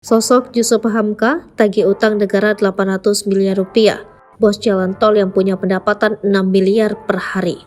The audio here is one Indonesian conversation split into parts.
Sosok Yusuf Hamka tagih utang negara 800 miliar rupiah, bos jalan tol yang punya pendapatan 6 miliar per hari.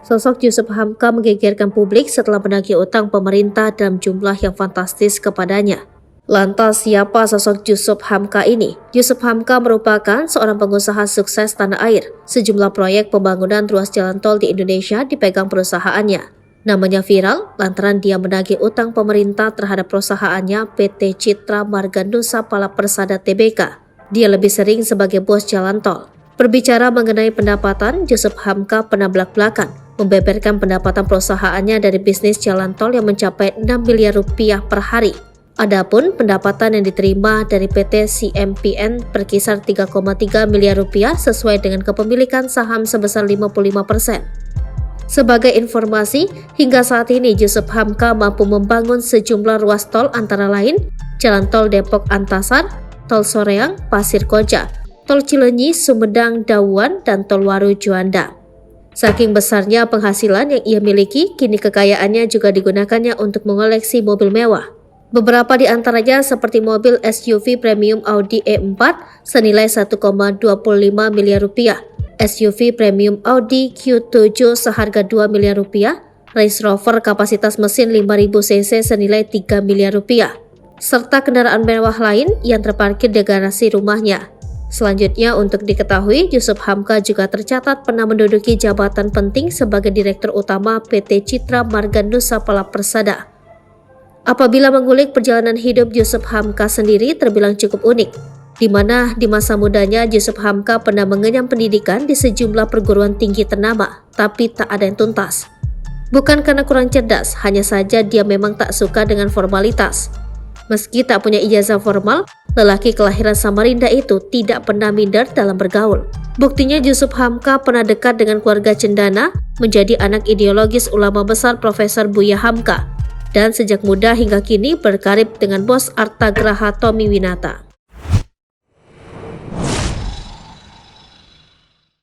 Sosok Yusuf Hamka menggegerkan publik setelah menagih utang pemerintah dalam jumlah yang fantastis kepadanya. Lantas siapa sosok Yusuf Hamka ini? Yusuf Hamka merupakan seorang pengusaha sukses tanah air. Sejumlah proyek pembangunan ruas jalan tol di Indonesia dipegang perusahaannya. Namanya viral lantaran dia menagih utang pemerintah terhadap perusahaannya PT Citra Marga Nusa Pala Persada Tbk. Dia lebih sering sebagai bos jalan tol. Berbicara mengenai pendapatan, Yusuf Hamka pernah belak-belakan membeberkan pendapatan perusahaannya dari bisnis jalan tol yang mencapai 6 miliar rupiah per hari. Adapun pendapatan yang diterima dari PT CMPN berkisar 3,3 miliar rupiah sesuai dengan kepemilikan saham sebesar 55%. Sebagai informasi, hingga saat ini Yusuf Hamka mampu membangun sejumlah ruas tol antara lain Jalan Tol Depok Antasar, Tol Soreang, Pasir Koja, Tol Cileunyi, Sumedang, Dawuan, dan Tol Waru Juanda. Saking besarnya penghasilan yang ia miliki, kini kekayaannya juga digunakannya untuk mengoleksi mobil mewah. Beberapa di antaranya seperti mobil SUV premium Audi E4 senilai 1,25 miliar rupiah, SUV premium Audi Q7 seharga 2 miliar rupiah, Range Rover kapasitas mesin 5000 cc senilai 3 miliar rupiah, serta kendaraan mewah lain yang terparkir di garasi rumahnya. Selanjutnya untuk diketahui, Yusuf Hamka juga tercatat pernah menduduki jabatan penting sebagai Direktur Utama PT Citra Marga Nusa Pala Persada. Apabila mengulik perjalanan hidup Yusuf Hamka sendiri terbilang cukup unik, di mana di masa mudanya Yusuf Hamka pernah mengenyam pendidikan di sejumlah perguruan tinggi ternama, tapi tak ada yang tuntas. Bukan karena kurang cerdas, hanya saja dia memang tak suka dengan formalitas. Meski tak punya ijazah formal, lelaki kelahiran Samarinda itu tidak pernah minder dalam bergaul. Buktinya Yusuf Hamka pernah dekat dengan keluarga cendana, menjadi anak ideologis ulama besar Profesor Buya Hamka, dan sejak muda hingga kini berkarib dengan bos Arta Graha Tommy Winata.